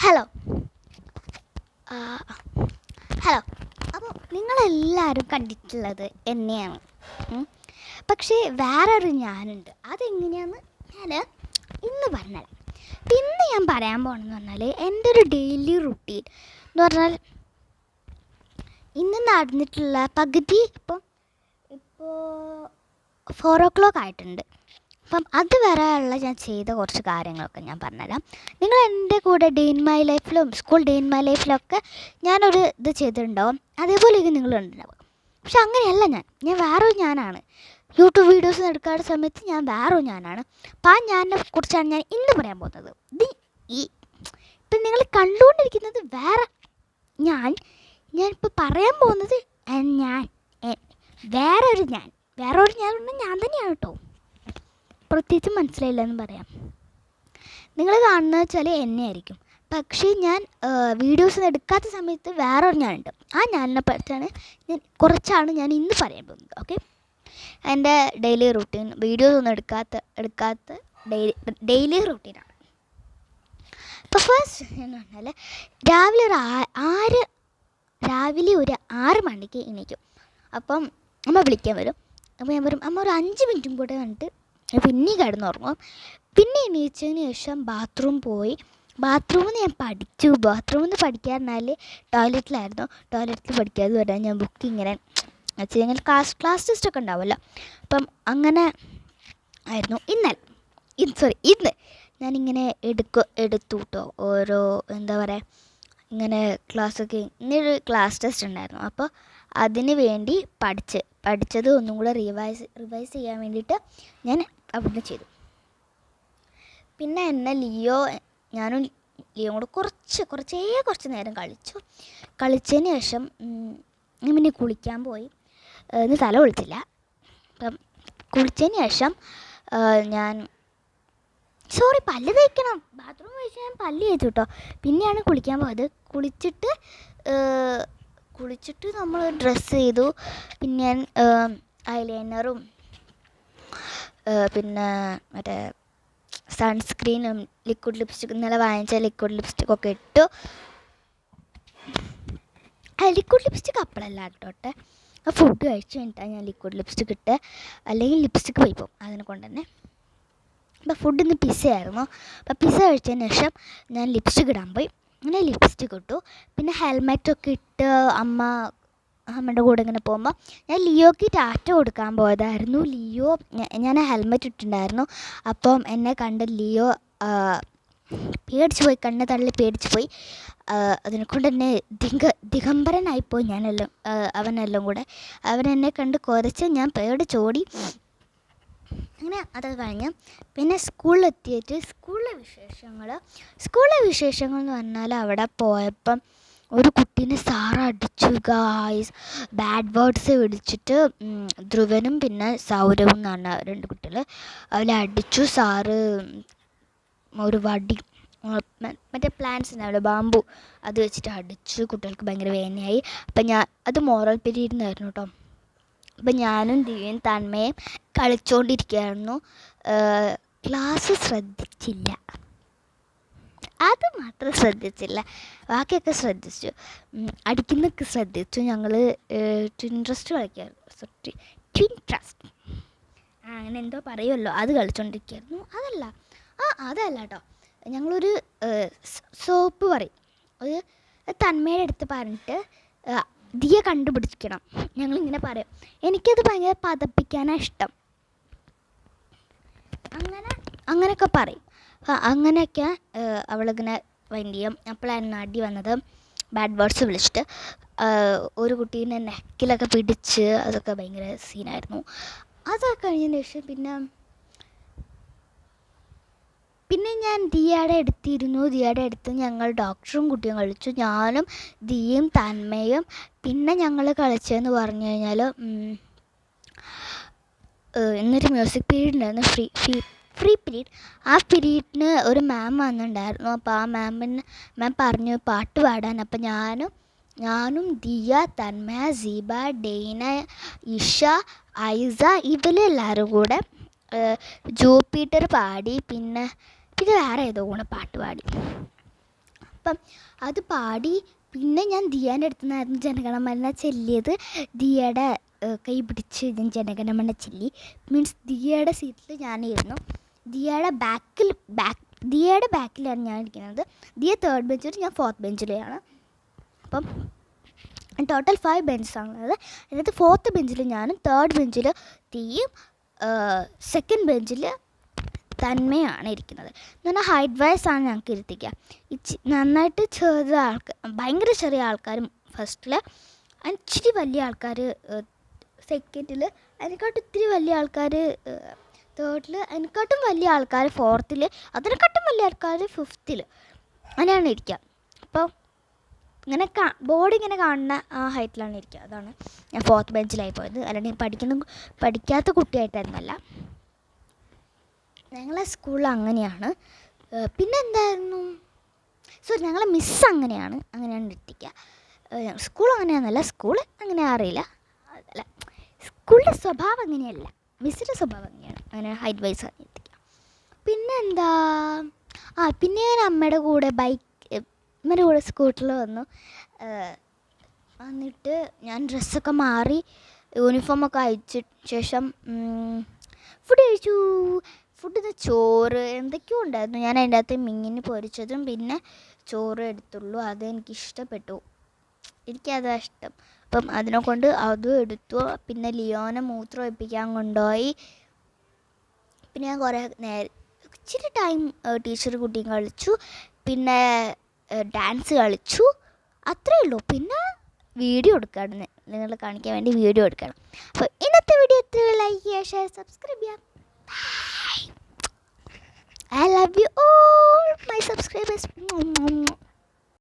Hello hello അപ്പോൾ നിങ്ങളെല്ലാവരും കണ്ടിട്ടുള്ളത് എന്നെയാണ്. പക്ഷേ വേറൊരു ഞാനുണ്ട്. അതെങ്ങനെയാണെന്ന് ഞാൻ ഇന്ന് പറഞ്ഞുതരാം. ഇന്ന് ഞാൻ പറയാൻ പോകണമെന്ന് പറഞ്ഞാൽ എൻ്റെ ഒരു ഡെയിലി റുട്ടീൻ എന്ന് പറഞ്ഞാൽ ഇന്ന് നടന്നിട്ടുള്ള പകുതി ഇപ്പോൾ 4 o'clock ആയിട്ടുണ്ട്. അപ്പം അതുവരെയുള്ള ഞാൻ ചെയ്ത കുറച്ച് കാര്യങ്ങളൊക്കെ ഞാൻ പറഞ്ഞുതരാം. നിങ്ങൾ എൻ്റെ കൂടെ ഡേ ഇൻ മൈ ലൈഫിലും സ്കൂൾ ഡേ ഇൻ മൈ ലൈഫിലൊക്കെ ഞാനൊരു ഇത് ചെയ്തിട്ടുണ്ടാവും. അതേപോലെ ഇത് നിങ്ങൾ കണ്ടിട്ടുണ്ടാവും. പക്ഷെ അങ്ങനെയല്ല, ഞാൻ വേറൊരു ഞാനാണ്. യൂട്യൂബ് വീഡിയോസ് എടുക്കാത്ത സമയത്ത് ഞാൻ വേറൊരു ഞാനാണ്. അപ്പം ആ ഞാനെ കുറിച്ചാണ് ഞാൻ ഇന്ന് പറയാൻ പോകുന്നത്. ഇപ്പം നിങ്ങൾ കണ്ടുകൊണ്ടിരിക്കുന്നത് ഞാനിപ്പോൾ പറയാൻ പോകുന്നത് വേറൊരു ഞാൻ ഞാൻ തന്നെയാണ് കേട്ടോ. പ്രത്യേകിച്ച് മനസ്സിലായില്ല എന്ന് പറയാം. നിങ്ങൾ കാണുന്നത് വെച്ചാൽ എന്നെ ആയിരിക്കും. പക്ഷേ ഞാൻ വീഡിയോസ് എടുക്കാത്ത സമയത്ത് വേറൊരു ഞാനുണ്ട്. ആ ഞാനിനെ പറ്റിയാണ് കുറച്ചാണ് ഞാൻ ഇന്ന് പറയാൻ പോകുന്നത്. ഓക്കെ, എൻ്റെ ഡെയിലി റുട്ടീൻ വീഡിയോസ് ഒന്നും എടുക്കാത്ത ഡെയിലി റുട്ടീനാണ്. ഇപ്പോൾ ഫസ്റ്റ് എന്ന് പറഞ്ഞാൽ രാവിലെ ഒരു 6 മണിക്ക് എണീക്കും. അപ്പം അമ്മ വിളിക്കാൻ വരും. അപ്പോൾ ഞാൻ പറയും അമ്മ ഒരു 5 മിനിറ്റും കൂടെ കണ്ടിട്ട് പിന്നെ കിടന്നുറങ്ങും. പിന്നെ എണീച്ചതിന് ശേഷം ബാത്റൂമിൽ നിന്ന് ഞാൻ പഠിച്ചു. ബാത്റൂമിൽ നിന്ന് പഠിക്കാറുണ്ടാൽ ടോയ്ലറ്റിൽ പഠിക്കാതെ വരാൻ ഞാൻ ബുക്ക് ഇങ്ങനെ വെച്ച് ഞങ്ങൾ ക്ലാസ് ടെസ്റ്റൊക്കെ ഉണ്ടാവുമല്ലോ. അപ്പം അങ്ങനെ ആയിരുന്നു ഇന്ന് ഞാനിങ്ങനെ എടുത്തു കേട്ടോ. ഓരോ എന്താ പറയുക, ഇങ്ങനെ ക്ലാസ്സൊക്കെ ഇന്നൊരു ക്ലാസ് ടെസ്റ്റ് ഉണ്ടായിരുന്നു. അപ്പോൾ അതിന് വേണ്ടി പഠിച്ചത് ഒന്നും കൂടെ റിവൈസ് ചെയ്യാൻ വേണ്ടിയിട്ട് ഞാൻ അവിടുന്ന് ചെയ്തു. പിന്നെ ഞാനും ലിയോ കൂടെ കുറച്ച് നേരം കളിച്ചതിന് ശേഷം പിന്നെ കുളിക്കാൻ പോയി. ഇന്ന് തല കുളിച്ചില്ല. അപ്പം കുളിച്ചതിന് ശേഷം പല്ല് തേക്കണം. ബാത്റൂം കഴിച്ച് ഞാൻ പല്ല് തേച്ചു കേട്ടോ. പിന്നെയാണ് കുളിക്കാൻ പോയത്. കുളിച്ചിട്ട് നമ്മൾ ഡ്രസ്സ് ചെയ്തു. പിന്നെ ഞാൻ ഐലൈനറും പിന്നെ മറ്റേ സൺസ്ക്രീനും ലിക്വിഡ് ലിപ്സ്റ്റിക് ഇന്നലെ വാങ്ങിച്ച ലിക്വിഡ് ലിപ്സ്റ്റിക്കൊക്കെ ഇട്ടു. ലിക്വിഡ് ലിപ്സ്റ്റിക് അപ്പോഴല്ല കേട്ടോട്ടെ, ഫുഡ് കഴിച്ച് കഴിഞ്ഞിട്ടാണ് ഞാൻ ലിക്വിഡ് ലിപ്സ്റ്റിക് ഇട്ട്. അല്ലെങ്കിൽ ലിപ്സ്റ്റിക് പോയി പോകും അതിനെ കൊണ്ട് തന്നെ. അപ്പോൾ ഫുഡ് ഇന്ന് പിസ്സയായിരുന്നു. അപ്പോൾ പിസ്സ കഴിച്ചതിന് ശേഷം ഞാൻ ലിപ്സ്റ്റിക് ഇടാൻ പോയി. അങ്ങനെ ലിപ്സ്റ്റിക് ഇട്ടു. പിന്നെ ഹെൽമെറ്റൊക്കെ ഇട്ട് അമ്മയുടെ കൂടെ ഇങ്ങനെ പോകുമ്പോൾ ഞാൻ ലിയോയ്ക്ക് ടാറ്റ കൊടുക്കാൻ പോയതായിരുന്നു. ഞാൻ ഹെൽമെറ്റ് ഇട്ടിട്ടുണ്ടായിരുന്നു. അപ്പം എന്നെ കണ്ട് ലിയോ പേടിച്ച് പോയി, കണ്ണ് തള്ളി പേടിച്ച് പോയി. അതിനെക്കൊണ്ട് തന്നെ ദിഗംബരനായിപ്പോയി അവനെല്ലാം കൂടെ. അവനെന്നെ കണ്ട് കുരച്ച് ഞാൻ പേടിച്ചോടി. അങ്ങനെ അത് കഴിഞ്ഞ് പിന്നെ സ്കൂളിലെത്തിയിട്ട് സ്കൂളിലെ വിശേഷങ്ങൾ എന്ന് പറഞ്ഞാൽ അവിടെ പോയപ്പം ഒരു കുട്ടീനെ സാറ് അടിച്ചു ഗായ്സ്. ബാഡ് വേർഡ്സ് വിളിച്ചിട്ട് ധ്രുവനും പിന്നെ സൗരവും എന്ന് പറഞ്ഞ 2 കുട്ടികൾ അവരെ അടിച്ചു. സാറ് ഒരു വടി, മറ്റേ പ്ലാന്റ്സ് ഉണ്ടാവില്ല, ബാമ്പു, അത് വെച്ചിട്ട് അടിച്ചു. കുട്ടികൾക്ക് ഭയങ്കര വേദനയായി. അപ്പം അത് മോറൽ പീരീഡിനായിരുന്നു കേട്ടോ. അപ്പം ഞാനും ദിവ്യയും തന്മയും കളിച്ചുകൊണ്ടിരിക്കുകയായിരുന്നു. ക്ലാസ് ശ്രദ്ധിച്ചില്ല, അത് മാത്രം ശ്രദ്ധിച്ചില്ല, ബാക്കിയൊക്കെ ശ്രദ്ധിച്ചു. അടിക്കുന്നൊക്കെ ശ്രദ്ധിച്ചു. ഞങ്ങൾ ട്വിൻ ട്രസ്റ്റ് അങ്ങനെ എന്തോ പറയുമല്ലോ, അത് കളിച്ചുകൊണ്ടിരിക്കുകയായിരുന്നു. അതല്ല കേട്ടോ, ഞങ്ങളൊരു സോപ്പ് പറയും, ഒരു തന്മയുടെ അടുത്ത് പറഞ്ഞിട്ട് ദിയ കണ്ടുപിടിക്കണം. ഞങ്ങളിങ്ങനെ പറയും. എനിക്കത് ഭയങ്കര പതപ്പിക്കാനാണ് ഇഷ്ടം. അങ്ങനെയൊക്കെ പറയും. അങ്ങനെയൊക്കെ അവളിങ്ങനെ വൈൻഡ് ചെയ്യും. അപ്പോഴായിരുന്നു അടി വന്നത്. ബാഡ് വേർഡ്സ് വിളിച്ചിട്ട് ഒരു കുട്ടീനെ നെക്കിലൊക്കെ പിടിച്ച്, അതൊക്കെ ഭയങ്കര സീനായിരുന്നു. അതൊക്കെ കഴിഞ്ഞതിന് ശേഷം പിന്നെ ഞാൻ ദിയയുടെ അടുത്ത് ഞങ്ങൾ ഡോക്ടറും കുട്ടിയും കളിച്ചു. ഞാനും ദിയയും തന്മയും. പിന്നെ ഞങ്ങൾ കളിച്ചതെന്ന് പറഞ്ഞു കഴിഞ്ഞാൽ ഇന്നൊരു മ്യൂസിക് പീരീഡ് ഉണ്ടായിരുന്നു, ഫ്രീ പീരീഡ്. ആ പീരീഡിന് ഒരു മാം വന്നിട്ടുണ്ടായിരുന്നു. അപ്പോൾ ആ മാം പറഞ്ഞു പാട്ട് പാടാൻ. അപ്പം ഞാനും ദിയ, തന്മയ, സീബ, ഡെയ്ന, ഇഷ, ഐസ ഇവരെല്ലാവരും കൂടെ ജൂപ്പിറ്റർ പാടി. പിന്നെ വേറെ ഏതോ കൂടെ പാട്ട് പാടി. അപ്പം അത് പാടി. പിന്നെ ഞാൻ ദിയാൻ്റെ അടുത്ത് നിന്നായിരുന്നു ജനഗണമന ചൊല്ലിയത്. ദിയയുടെ കൈ പിടിച്ച് ഞാൻ ജനഗണമന ചൊല്ലി. മീൻസ് ദിയയുടെ സീറ്റിൽ ഞാനിരുന്നു. ദിയയുടെ ബാക്കിലാണ് ഞാൻ ഇരിക്കുന്നത്. ദിയ 3rd ബെഞ്ചിൽ, ഞാൻ 4th ബെഞ്ചിലാണ്. അപ്പം ടോട്ടൽ 5 ബെഞ്ചസാണുള്ളത്. അതിനകത്ത് 4th ബെഞ്ചിൽ ഞാനും 3rd ബെഞ്ചിൽ ദിയയും 2nd ബെഞ്ചിൽ തന്മയാണ് ഇരിക്കുന്നത്. എന്ന് പറഞ്ഞാൽ ഹൈറ്റ് വൈസാണ് ഞങ്ങൾക്ക് ഇരുത്തിക്കുക. നന്നായിട്ട് ചെറിയ ഭയങ്കര ചെറിയ ആൾക്കാരും ഫസ്റ്റിൽ, ഇച്ചിരി വലിയ ആൾക്കാർ സെക്കൻഡിൽ, അതിനെക്കാട്ടും ഇത്തിരി വലിയ ആൾക്കാർ 3rd, അതിനെക്കാട്ടും വലിയ ആൾക്കാർ 4th, അതിനെക്കാട്ടും വലിയ ആൾക്കാർ 5th. അങ്ങനെയാണ് ഇരിക്കുക. അപ്പോൾ ഇങ്ങനെ ബോർഡ് ഇങ്ങനെ കാണുന്ന ആ ഹൈറ്റിലാണ് ഇരിക്കുക. അതാണ് ഞാൻ 4th ബെഞ്ചിലായി പോയത്. അല്ലെങ്കിൽ പഠിക്കാത്ത കുട്ടിയായിട്ടായിരുന്നല്ല. ഞങ്ങളെ സ്കൂളിൽ അങ്ങനെയാണ്. പിന്നെ എന്തായിരുന്നു, ഞങ്ങളെ മിസ്സ് അങ്ങനെയാണ് എത്തിക്കുക. സ്കൂൾ അങ്ങനെയാണെന്നല്ല, സ്കൂൾ അങ്ങനെ അറിയില്ല, അതല്ല, സ്കൂളിൻ്റെ സ്വഭാവം അങ്ങനെയല്ല, മിസ്സിൻ്റെ സ്വഭാവം അങ്ങനെയാണ്. അങ്ങനെ ഹൈറ്റ് വൈസ് ആണ് എത്തിക്കുക. പിന്നെന്താ, പിന്നെ ഞാൻ അമ്മയുടെ കൂടെ സ്കൂട്ടറിൽ വന്നു. എന്നിട്ട് ഞാൻ ഡ്രസ്സൊക്കെ മാറി യൂണിഫോമൊക്കെ അയച്ച ശേഷം ഫുഡ് കഴിച്ചു. ഫുഡ് ചോറ് എന്തൊക്കെയോ ഉണ്ടായിരുന്നു. ഞാൻ അതിൻ്റെ അകത്ത് മീൻ പൊരിച്ചതും പിന്നെ ചോറ് എടുത്തുള്ളൂ. അതെനിക്കിഷ്ടപ്പെട്ടു, എനിക്കതാണ് ഇഷ്ടം. അപ്പം അതിനെ കൊണ്ട് അതും എടുത്തു. പിന്നെ ലിയോനെ മൂത്രം ഒഴിപ്പിക്കാൻ കൊണ്ടുപോയി. പിന്നെ ഞാൻ കുറേ നേരം ഇച്ചിരി ടൈം ടീച്ചർ കുട്ടിയും കളിച്ചു. പിന്നെ ഡാൻസ് കളിച്ചു, അത്രയേ ഉള്ളൂ. പിന്നെ വീഡിയോ എടുക്കുകയാണ്, നിങ്ങളെ കാണിക്കാൻ വേണ്ടി വീഡിയോ എടുക്കണം. അപ്പോൾ ഇന്നത്തെ വീഡിയോ എത്ര ലൈക്ക് ചെയ്യുക, ഷെയർ, സബ്സ്ക്രൈബ് ചെയ്യാം. I love you all my subscribers.